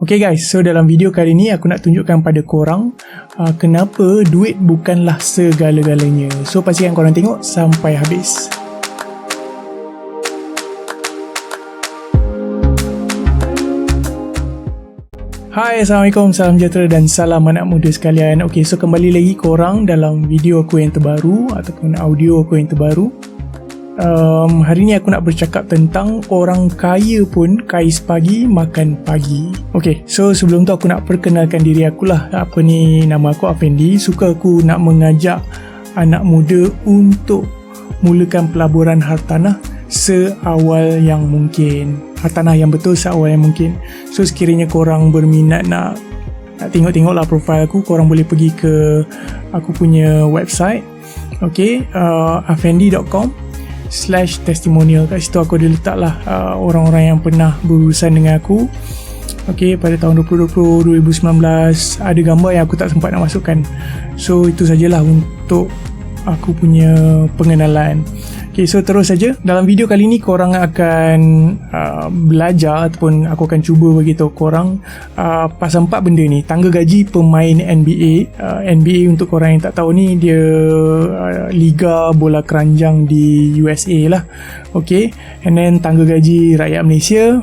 Okay guys, so dalam video kali ni aku nak tunjukkan pada korang kenapa duit bukanlah segala-galanya. So pastikan korang tengok sampai habis. Hai, Assalamualaikum, salam sejahtera dan salam anak muda sekalian. Okay, so kembali lagi korang dalam video aku yang terbaru ataupun audio aku yang terbaru. Hari ni aku nak bercakap tentang orang kaya pun kais pagi makan pagi. Okay, so sebelum tu aku nak perkenalkan diri aku lah. Nama aku Afendi. Suka aku nak mengajak anak muda untuk mulakan pelaburan hartanah seawal yang mungkin. Hartanah yang betul seawal yang mungkin. So sekiranya korang berminat nak tengok-tengoklah profil aku, korang boleh pergi ke aku punya website. Okay, afendi.com/testimonial. Kat situ aku ada letak lah orang-orang yang pernah berurusan dengan aku. Okay, pada tahun 2020, 2019 ada gambar yang aku tak sempat nak masukkan. So itu sajalah untuk aku punya pengenalan. Okay, so terus saja. Dalam video kali ni korang akan belajar ataupun aku akan cuba beritahu korang pasal 4 benda ni. Tangga gaji pemain NBA. NBA untuk korang yang tak tahu ni, dia liga bola keranjang di USA lah. Okay, and then tangga gaji rakyat Malaysia,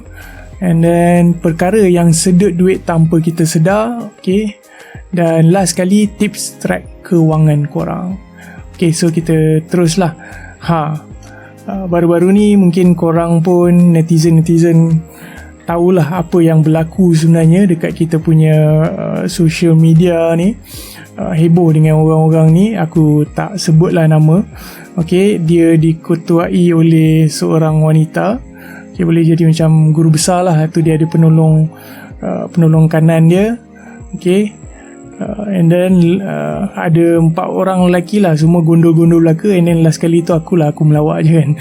and then perkara yang sedut duit tanpa kita sedar. Okay, dan last sekali tips track kewangan korang. Okay, so kita teruslah. Baru-baru ni mungkin korang pun netizen tahulah apa yang berlaku sebenarnya dekat kita punya social media ni. Heboh dengan orang-orang ni, aku tak sebutlah nama. Okay, dia diketuai oleh seorang wanita. Okay, boleh jadi macam guru besar lah. Tu dia ada penolong kanan dia. Okay, and then ada 4 orang lelaki lah, semua gondol-gondol belaka. And then last kali tu aku melawak je kan.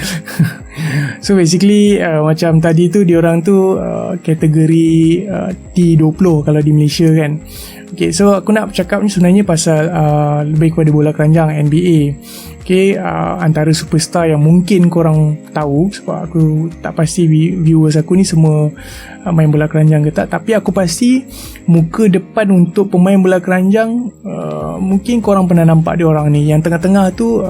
So basically macam tadi tu, diorang tu kategori T20 kalau di Malaysia kan. Okay, so aku nak bercakap ni sebenarnya pasal lebih kepada bola keranjang NBA. Okay, antara superstar yang mungkin korang tahu, sebab aku tak pasti viewers aku ni semua main bola keranjang ke tak, tapi aku pasti muka depan untuk pemain bola keranjang mungkin korang pernah nampak dia orang ni. Yang tengah-tengah tu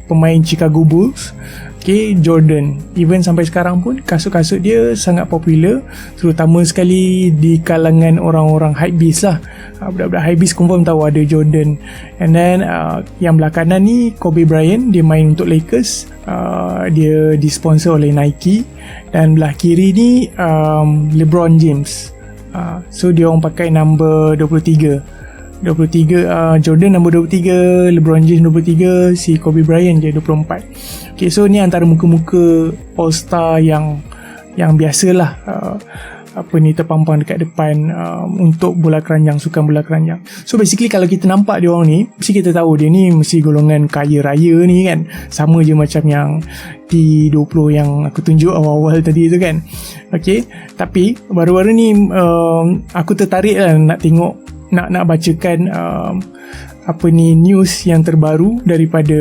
pemain Chicago Bulls. Okay, Jordan. Even sampai sekarang pun kasut-kasut dia sangat popular, terutama sekali di kalangan orang-orang hypebeast lah. Budak-budak hypebeast confirm tahu ada Jordan. And then yang belah kanan ni Kobe Bryant, dia main untuk Lakers. Dia disponsor oleh Nike. Dan belah kiri ni LeBron James. So dia orang pakai number 23. Jordan nombor 23, LeBron James nombor 3, si Kobe Bryant je 24. Okay, so ni antara muka-muka all-star yang biasalah terpampang dekat depan untuk bola keranjang, sukan bola keranjang. So basically kalau kita nampak dia orang ni, mesti kita tahu dia ni mesti golongan kaya raya ni kan. Sama je macam yang T20 yang aku tunjuk awal-awal tadi tu kan. Okay, tapi baru-baru ni aku tertarik lah nak tengok, nak bacakan news yang terbaru daripada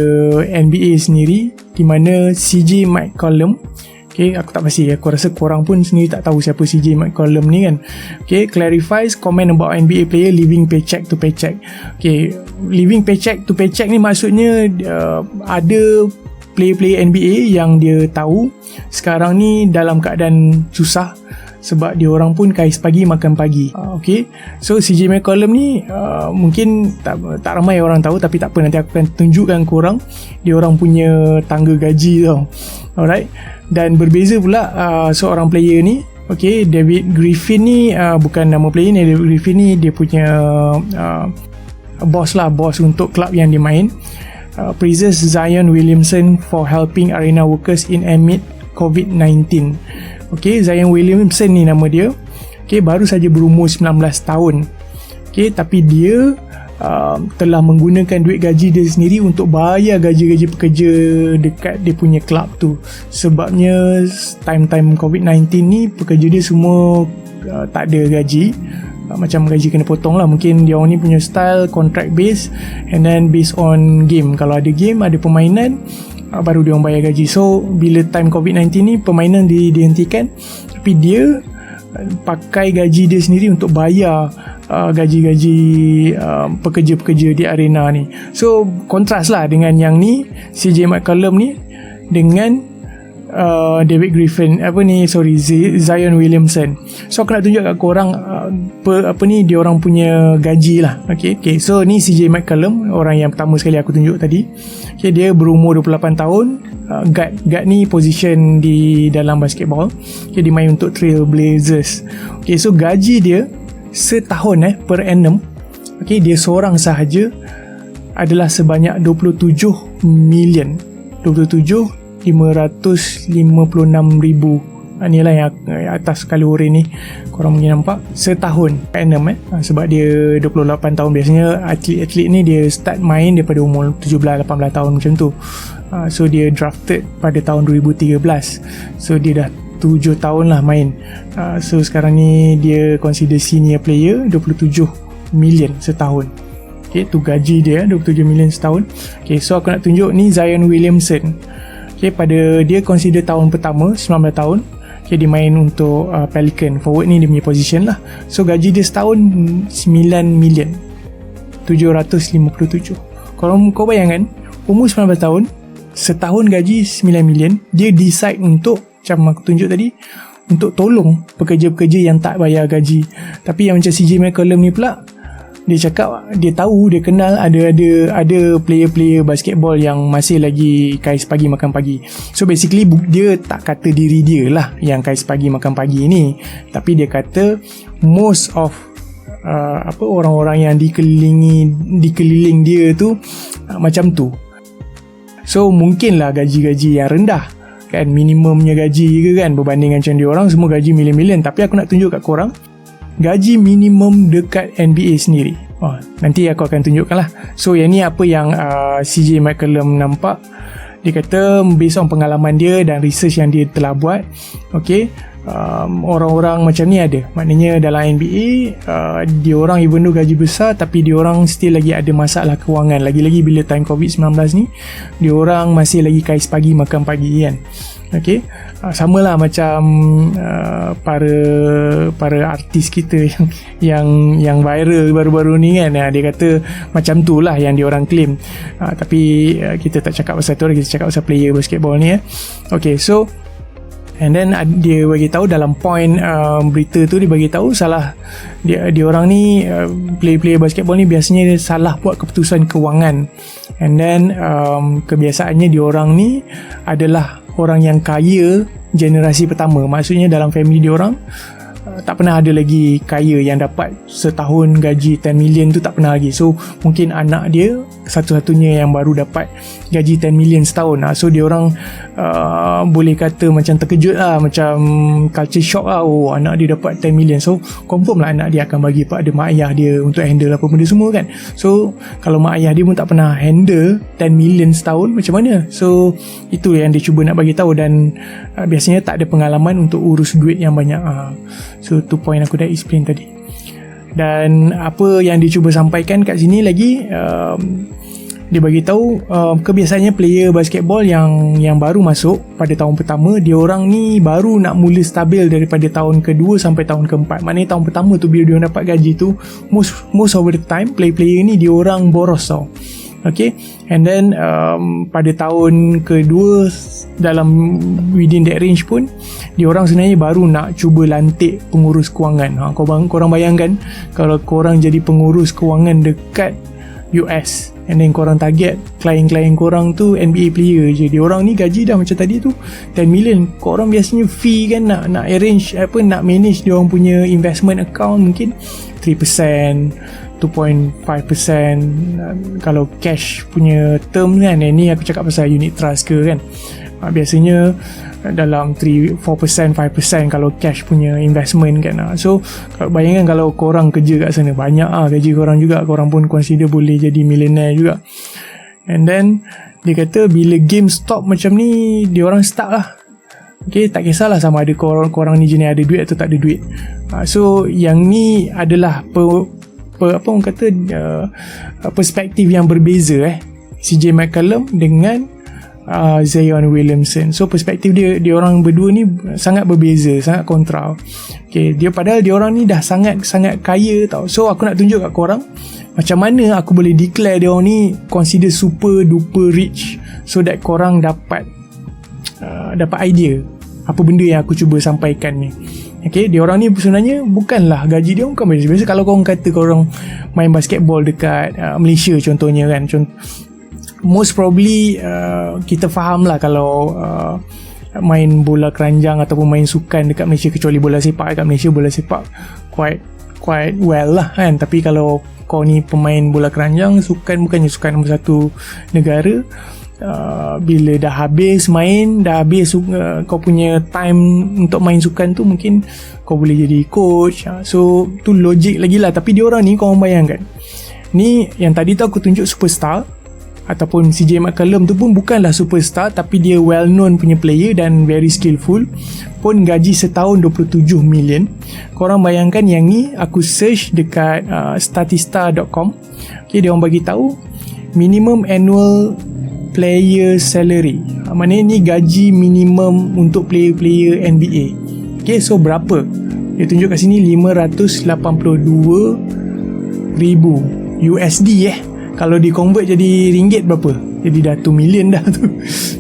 NBA sendiri, di mana CJ McCollum. Okay, aku tak pasti, aku rasa korang pun sendiri tak tahu siapa CJ McCollum ni kan. Okay, clarifies comment about NBA player living paycheck to paycheck. Okay, living paycheck to paycheck ni maksudnya ada player-player NBA yang dia tahu sekarang ni dalam keadaan susah, sebab dia orang pun kais pagi makan pagi. Okay, so CJ McCollum ni mungkin tak ramai orang tahu, tapi tak apa, nanti aku akan tunjukkan korang dia orang punya tangga gaji tau. Alright, dan berbeza pula seorang player ni. Okay, David Griffin ni bukan nama player ni. David Griffin ni dia punya boss untuk klub yang dia main. Praises Zion Williamson for helping arena workers in amid COVID-19. Okay, Zion Williamson ni nama dia. Okay, baru saja berumur 19 tahun. Okay, tapi dia telah menggunakan duit gaji dia sendiri untuk bayar gaji-gaji pekerja dekat dia punya club tu. Sebabnya time-time COVID-19 ni pekerja dia semua tak ada gaji. Macam gaji kena potong lah. Mungkin dia orang ni punya style contract base, and then based on game. Kalau ada game, ada permainan, baru dia orang bayar gaji. So bila time COVID-19 ni permainan dihentikan, tapi dia pakai gaji dia sendiri untuk bayar gaji-gaji pekerja-pekerja di arena ni. So kontras lah dengan yang ni, CJ McCollum ni dengan David Griffin Zion Williamson. So aku nak tunjuk kat korang dia orang punya gaji lah. Okay. So ni CJ McCollum, orang yang pertama sekali aku tunjuk tadi. Okay, dia berumur 28 tahun. Guard ni position di dalam basketball. Okay, dia main untuk Trail Blazers. Okay, so gaji dia setahun per annum, okay, dia seorang sahaja adalah sebanyak 27,556,000. Inilah yang atas kalori ni korang mungkin nampak, setahun annum sebab dia 28 tahun. Biasanya atlet-atlet ni dia start main daripada umur 17-18 tahun macam tu. So dia drafted pada tahun 2013. So dia dah 7 tahun lah main. So sekarang ni dia consider senior player, 27 million setahun. Okay, tu gaji dia 27 million setahun. Okay, so aku nak tunjuk ni Zion Williamson. Okay, pada dia consider tahun pertama 19 tahun. Okay, dia main untuk Pelican. Forward ni dia punya position lah. So gaji dia setahun 9,757,000. Kau bayangkan umur 19 tahun, setahun gaji 9 million. Dia decide untuk, macam aku tunjuk tadi, untuk tolong pekerja-pekerja yang tak bayar gaji. Tapi yang macam CJ McCollum ni pula, dia cakap dia tahu, dia kenal ada player-player basketball yang masih lagi kais pagi makan pagi. So basically dia tak kata diri dia lah yang kais pagi makan pagi ni, tapi dia kata most of orang-orang yang dikeliling dia tu macam tu. So mungkinlah gaji-gaji yang rendah kan, minimumnya gaji ke kan, berbanding macam dia orang semua gaji million-million. Tapi aku nak tunjuk kat korang gaji minimum dekat NBA sendiri. Nanti aku akan tunjukkan lah. So yang ni apa yang CJ McCollum nampak. Dia kata based on pengalaman dia dan research yang dia telah buat, okay, orang-orang macam ni ada. Maknanya dalam NBA diorang even though gaji besar, tapi diorang still lagi ada masalah kewangan. Lagi-lagi bila time COVID-19 ni, diorang masih lagi kais pagi makan pagi kan. Okay, samalah macam para artis kita yang viral baru-baru ni kan. Dia kata macam tu lah yang diorang claim. Tapi kita tak cakap pasal tu, kita cakap pasal player basketball ni. Okay, so and then dia bagi tahu dalam point berita tu, dia bagi tahu salah dia orang ni player basketball ni biasanya dia salah buat keputusan kewangan. And then kebiasaannya dia orang ni adalah orang yang kaya generasi pertama. Maksudnya dalam family dia orang tak pernah ada lagi kaya yang dapat setahun gaji 10 million tu, tak pernah lagi. So mungkin anak dia satu-satunya yang baru dapat gaji 10 million setahun. So dia orang boleh kata macam terkejut lah, macam culture shock lah. Oh, anak dia dapat 10 million. So confirm lah anak dia akan bagi pada mak ayah dia untuk handle apa benda semua kan. So kalau mak ayah dia pun tak pernah handle 10 million setahun, macam mana? So itu yang dia cuba nak bagi tahu. Dan biasanya tak ada pengalaman untuk urus duit yang banyak. So tu point aku dah explain tadi. Dan apa yang dia cuba sampaikan kat sini lagi, dia bagi tahu kebiasaannya player basketball yang baru masuk pada tahun pertama, dia orang ni baru nak mula stabil daripada tahun kedua sampai tahun keempat. Maknanya tahun pertama tu bila dia orang dapat gaji tu, most of the time player ni dia orang boros tau. Okay, and then pada tahun kedua dalam within that range pun dia orang sebenarnya baru nak cuba lantik pengurus kewangan. Korang bayangkan kalau korang jadi pengurus kewangan dekat US and then korang target klien-klien korang tu NBA player je. Dia orang ni gaji dah macam tadi tu 10 million. Korang biasanya fee kan nak arrange nak manage dia orang punya investment account mungkin 3%, 2.5% kalau cash punya term kan. Ni aku cakap pasal unit trust ke kan. Biasanya dalam 3-4%, 5% kalau cash punya investment kan. So bayangkan kalau korang kerja kat sana, banyak gaji korang juga, korang pun consider boleh jadi millionaire juga. And then dia kata bila game stop macam ni, dia orang start lah. Okay, tak kisahlah sama ada korang ni jenis ada duit atau tak ada duit. So yang ni adalah apa orang kata perspektif yang berbeza CJ McCollum dengan Zion Williamson. So perspektif dia orang berdua ni sangat berbeza, sangat kontra. Okay, padahal dia orang ni dah sangat kaya tau. So aku nak tunjuk kat korang macam mana aku boleh declare dia orang ni consider super duper rich, so that korang dapat idea apa benda yang aku cuba sampaikan ni. Okay, dia orang ni sebenarnya bukanlah gaji dia bukan biasa. Kalau korang kata korang main basketball dekat Malaysia contohnya kan, most probably kita faham lah kalau main bola keranjang ataupun main sukan dekat Malaysia, kecuali bola sepak. Dekat Malaysia bola sepak quite well lah kan. Tapi kalau kau ni pemain bola keranjang, sukan bukannya sukan nombor satu negara, bila dah habis kau punya time untuk main sukan tu, mungkin kau boleh jadi coach. So tu logik lagi lah. Tapi dia orang ni kau bayangkan, ni yang tadi tu aku tunjuk superstar ataupun CJ McCollum tu pun bukanlah superstar, tapi dia well known punya player dan very skillful, pun gaji setahun 27 million. Korang bayangkan yang ni aku search dekat statista.com. Okay, dia orang bagi tahu minimum annual player salary, maknanya ni gaji minimum untuk player-player NBA. Okay, so berapa? Dia tunjuk kat sini 582,000 USD Kalau di convert jadi ringgit berapa? Jadi dah 2 million dah tu.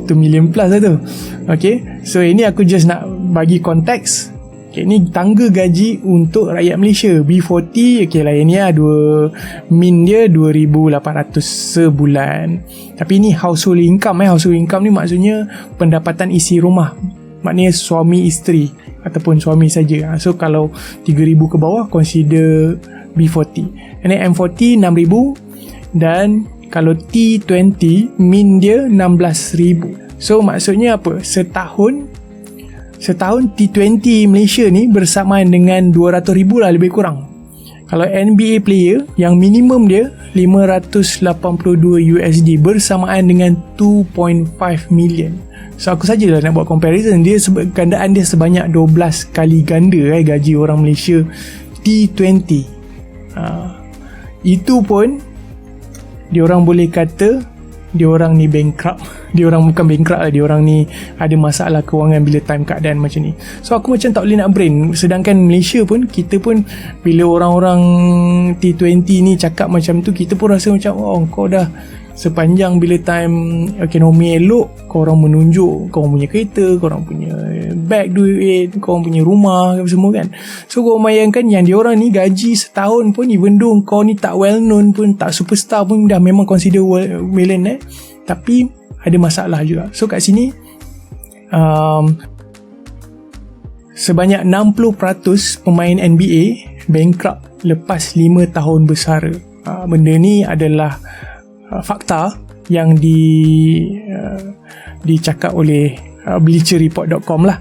2 million plus dah tu. Okay, so ini aku just nak bagi konteks. Okay, ni tangga gaji untuk rakyat Malaysia B40. Okay lah, ini lah min dia 2,800 sebulan. Tapi ni household income. Household income ni maksudnya pendapatan isi rumah, maknanya suami isteri ataupun suami saja. So kalau 3,000 ke bawah consider B40. Ini M40 6,000. Dan kalau T20 min dia 16,000. So maksudnya apa? Setahun T20 Malaysia ni bersamaan dengan 200,000 lah lebih kurang. Kalau NBA player yang minimum dia 582 USD bersamaan dengan 2.5 million. So aku sajalah nak buat comparison. Gandaan dia sebanyak 12 kali ganda gaji orang Malaysia T20. Itu pun diorang boleh kata diorang ni bankrupt. Diorang bukan bankrupt lah, diorang ni ada masalah kewangan bila time keadaan macam ni. So aku macam tak boleh nak brain. Sedangkan Malaysia pun, kita pun bila orang-orang T20 ni cakap macam tu, kita pun rasa macam kau dah sepanjang bila time ekonomi elok, korang menunjuk korang punya kereta, korang punya bag duit, korang punya rumah semua kan. So korang bayangkan yang diorang ni gaji setahun pun, even though kau ni tak well known pun, tak superstar pun, dah memang consider millionaire, tapi ada masalah juga. So kat sini sebanyak 60% pemain NBA bankrupt lepas 5 tahun bersara. Benda ni adalah fakta yang dicakap oleh bleacherreport.com lah.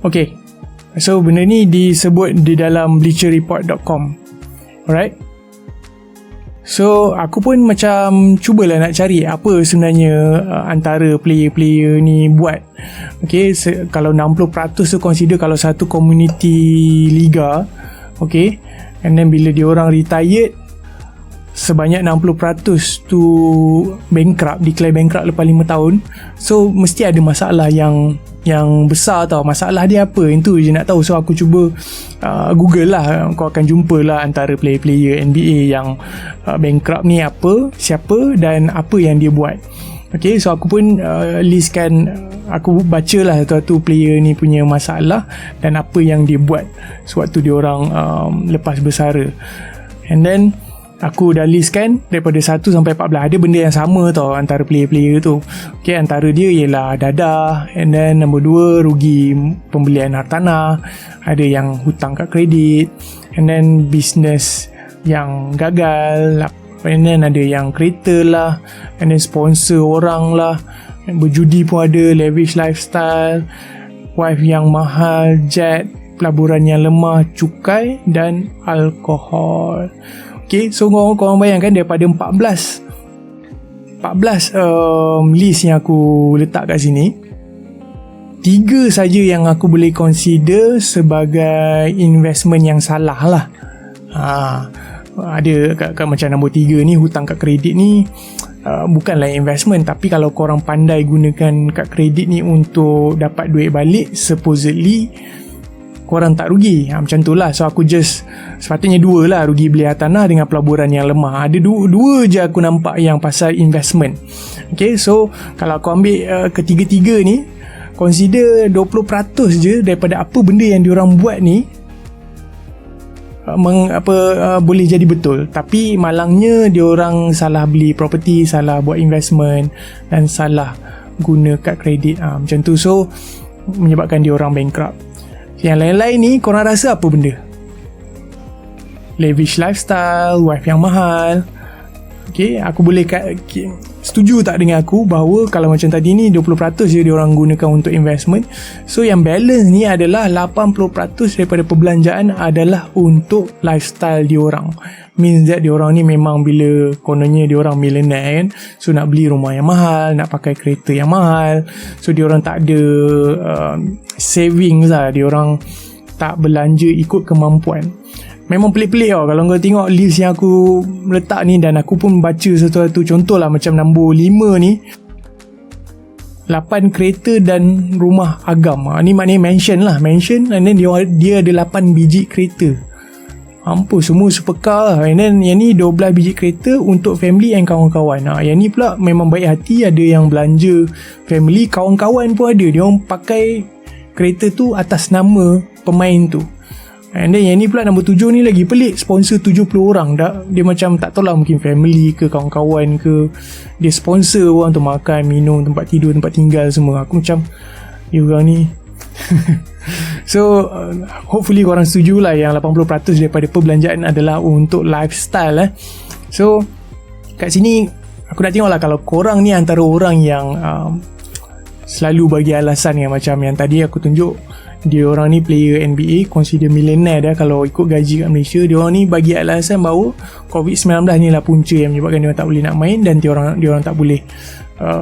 Okay, so benda ni disebut di dalam bleacherreport.com. Alright, so aku pun macam cubalah nak cari apa sebenarnya antara player-player ni buat. Okay, kalau 60% tu consider kalau satu community liga. Okay, and then bila dia orang retired, sebanyak 60% tu declare bankrupt lepas 5 tahun. So mesti ada masalah yang besar tau. Masalah dia apa, itu je nak tahu. So aku cuba Google lah. Kau akan jumpa lah antara player-player NBA yang bankrupt ni siapa dan apa yang dia buat. Okay, so aku pun listkan, aku bacalah satu-satu player ni punya masalah dan apa yang dia buat sewaktu dia orang lepas bersara. And then aku dah listkan daripada 1 sampai 14. Ada benda yang sama tau antara player-player tu. Okay, antara dia ialah dadah, and then nombor 2 rugi pembelian hartanah, ada yang hutang kad kredit, and then business yang gagal, and then ada yang kereta lah, and then sponsor orang lah, berjudi pun ada, lavish lifestyle, wife yang mahal, jet, pelaburan yang lemah, cukai dan alkohol. Okay, so korang bayangkan daripada 14 list yang aku letak kat sini, 3 saja yang aku boleh consider sebagai investment yang salah lah. Ada kat macam nombor 3 ni, hutang kad kredit ni bukanlah investment, tapi kalau korang pandai gunakan kad kredit ni untuk dapat duit balik, supposedly korang tak rugi. Macam tu lah. So aku sepatutnya 2 lah, rugi beli tanah dengan pelaburan yang lemah. Ada dua je aku nampak yang pasal investment. Okay, so kalau aku ambil ketiga-tiga ni, consider 20% je daripada apa benda yang diorang buat ni boleh jadi betul. Tapi malangnya diorang salah beli property, salah buat investment dan salah guna kad kredit macam tu. So menyebabkan diorang bankrupt. Yang lain-lain ni korang rasa apa benda? Lavish lifestyle, wife yang mahal. Okay, aku boleh setuju tak dengan aku bahawa kalau macam tadi ni 20% je diorang gunakan untuk investment. So yang balance ni adalah 80% daripada perbelanjaan adalah untuk lifestyle diorang. Means that diorang ni memang bila kononnya diorang millionaire kan, so nak beli rumah yang mahal, nak pakai kereta yang mahal. So diorang tak ada savings lah, diorang tak belanja ikut kemampuan. Memang pelik-pelik tau kalau kau tengok list yang aku letak ni, dan aku pun baca satu-satu. Contoh lah macam nombor 5 ni, 8 kereta dan rumah agam. Ni maknanya mansion lah, mansion, and then dia ada 8 biji kereta. Ampun, semua supercar lah. And then yang ni 12 biji kereta untuk family and kawan-kawan. Yang ni pula memang baik hati, ada yang belanja family, kawan-kawan pun ada. Dia orang pakai kereta tu atas nama pemain tu. And then yang ni pula nombor 7 ni lagi pelik, sponsor 70 orang. Dia macam tak tahu lah, mungkin family ke kawan-kawan ke, dia sponsor orang tu makan, minum, tempat tidur, tempat tinggal semua. Aku macam, orang ni so hopefully korang setuju lah yang 80% daripada perbelanjaan adalah untuk lifestyle. So kat sini aku nak tengok lah, kalau korang ni antara orang yang selalu bagi alasan yang macam yang tadi aku tunjuk, dia orang ni player NBA, consider millionaire dah kalau ikut gaji kat Malaysia. Dia orang ni bagi alasan bahawa COVID-19 ni lah punca yang menyebabkan dia orang tak boleh nak main, dan dia orang tak boleh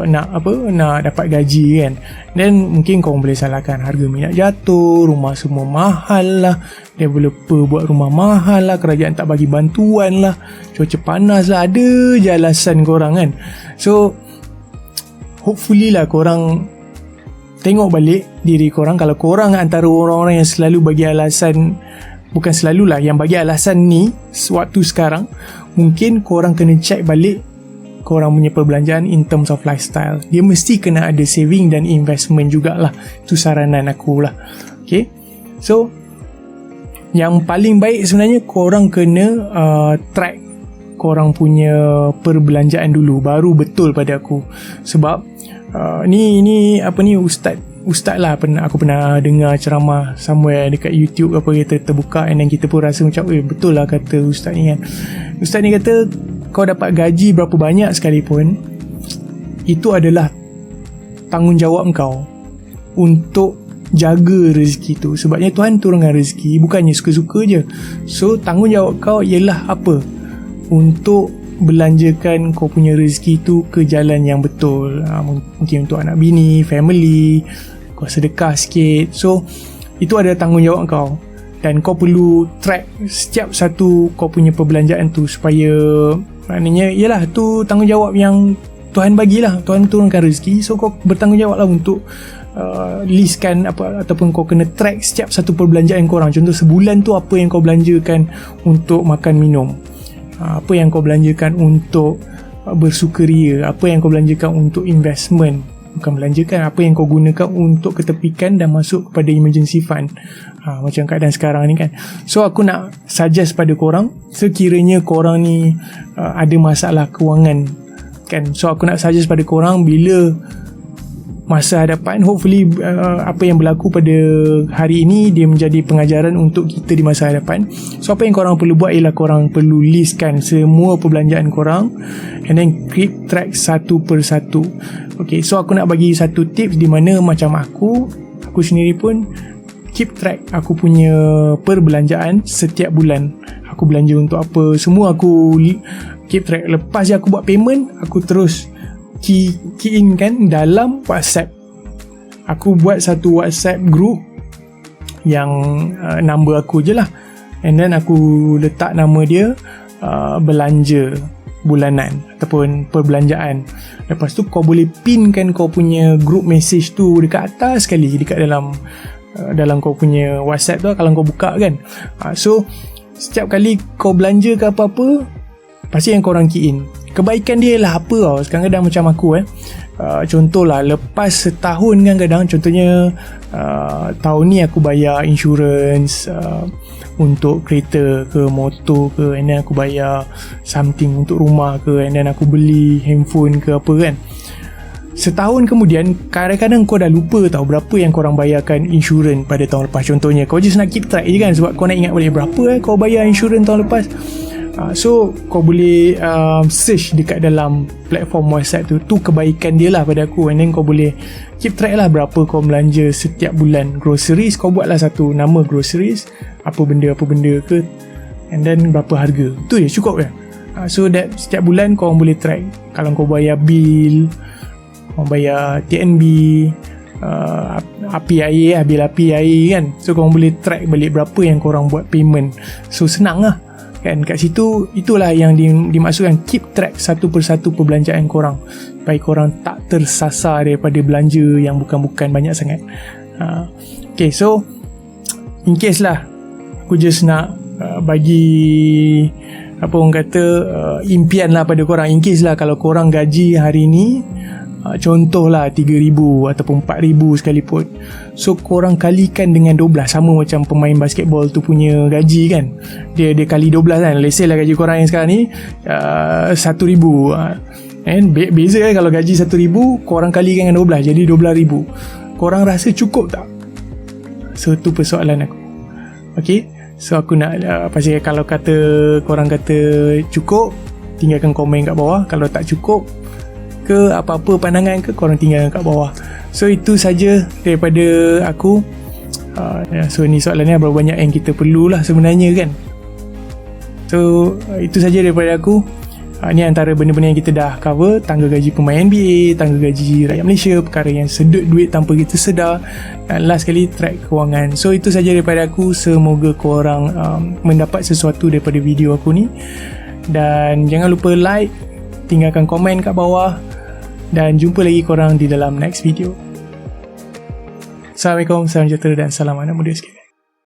nak dapat gaji kan. Dan mungkin korang boleh salahkan harga minyak jatuh, rumah semua mahal lah, developer buat rumah mahal lah, kerajaan tak bagi bantuan lah, cuaca panas lah, ada je alasan korang kan. So hopefully lah korang tengok balik diri korang. Kalau korang antara orang-orang yang selalu bagi alasan, bukan selalu lah, yang bagi alasan ni waktu sekarang, mungkin korang kena check balik korang punya perbelanjaan in terms of lifestyle. Dia mesti kena ada saving dan investment jugalah. Itu saranan aku lah. Okay, so yang paling baik sebenarnya korang kena track korang punya perbelanjaan dulu, baru betul pada aku. Sebab ni apa ni, ustaz lah, aku pernah dengar ceramah somewhere dekat YouTube apa, kita terbuka, and then kita pun rasa macam betul lah kata ustaz ni kan. Ustaz ni kata kau dapat gaji berapa banyak sekalipun, itu adalah tanggungjawab kau untuk jaga rezeki tu. Sebabnya Tuhan turunkan rezeki bukannya suka-suka je. So tanggungjawab kau ialah apa? Untuk belanjakan kau punya rezeki tu ke jalan yang betul. Mungkin untuk anak bini, family, kau sedekah sikit. So itu adalah tanggungjawab kau, dan kau perlu track setiap satu kau punya perbelanjaan tu, supaya maknanya ialah tu tanggungjawab yang Tuhan bagilah. Tuhan turunkan rezeki, so kau bertanggungjawab lah untuk listkan apa, ataupun kau kena track setiap satu perbelanjaan korang. Contoh sebulan tu apa yang kau belanjakan untuk makan minum, apa yang kau belanjakan untuk bersukaria, apa yang kau belanjakan untuk investment, bukan belanjakan, apa yang kau gunakan untuk ketepikan dan masuk kepada emergency fund, macam keadaan sekarang ni kan. So aku nak suggest pada korang, sekiranya korang ni ada masalah kewangan kan, so aku nak suggest pada korang, bila masa hadapan, hopefully apa yang berlaku pada hari ini dia menjadi pengajaran untuk kita di masa hadapan. So apa yang korang perlu buat ialah korang perlu listkan semua perbelanjaan korang, and then keep track satu per satu. Okay, so aku nak bagi satu tips di mana macam aku sendiri pun keep track aku punya perbelanjaan setiap bulan. Aku belanja untuk apa, semua aku keep track. Lepas je aku buat payment, aku terus key in kan dalam WhatsApp. Aku buat satu WhatsApp group yang number aku je lah, and then aku letak nama dia belanja bulanan ataupun perbelanjaan. Lepas tu kau boleh pinkan kau punya group message tu dekat atas sekali, dekat dalam kau punya WhatsApp tu kalau kau buka kan. So setiap kali kau belanja ke apa-apa, pasti yang korang key in. Kebaikan dia lah apa tau, kadang-kadang macam aku contohlah lepas setahun kan, kadang contohnya tahun ni aku bayar insurans untuk kereta ke motor ke, and then aku bayar something untuk rumah ke, and then aku beli handphone ke apa kan. Setahun kemudian kadang-kadang kau dah lupa tau berapa yang korang bayarkan insurans pada tahun lepas. Contohnya kau just nak keep track je kan, sebab kau nak ingat balik berapa kau bayar insurans tahun lepas. So kau boleh search dekat dalam platform WhatsApp tu kebaikan dia lah pada aku. And then kau boleh keep track lah berapa kau belanja setiap bulan. Groceries kau buatlah satu nama groceries, apa benda ke, and then berapa harga. Tu je cukup je. So that setiap bulan kau boleh track. Kalau kau bayar bil, kau bayar TNB, api air, bil api air kan. So kau boleh track balik berapa yang korang buat payment. So senang lah kan kat situ. Itulah yang dimaksudkan keep track satu persatu perbelanjaan korang, supaya korang tak tersasar daripada belanja yang bukan-bukan banyak sangat. Okay, so in case lah aku just nak bagi apa orang kata impian lah pada korang. In case lah kalau korang gaji hari ni contohlah 3,000 ataupun 4,000 sekalipun, so korang kalikan dengan 12, sama macam pemain basketball tu punya gaji kan, dia kali 12 kan. Let's say lah gaji korang yang sekarang ni 1,000 and beza kalau gaji 1,000 korang kalikan dengan 12 jadi 12,000. Korang rasa cukup tak? So tu persoalan aku. Okay, so aku nak pasal kalau korang kata cukup, tinggalkan komen kat bawah. Kalau tak cukup ke apa-apa pandangan ke, korang tinggalkan kat bawah. So itu saja daripada aku. So ni soalan ni berapa banyak yang kita perlu lah sebenarnya kan. So itu saja daripada aku. Ni antara benda-benda yang kita dah cover. Tangga gaji pemain NBA, tangga gaji rakyat Malaysia, perkara yang sedut duit tanpa kita sedar, dan last sekali track kewangan. So itu saja daripada aku. Semoga korang mendapat sesuatu daripada video aku ni. Dan jangan lupa like, tinggalkan komen kat bawah, dan jumpa lagi korang di dalam next video. Assalamualaikum, salam sejahtera dan salam anak muda sekalian.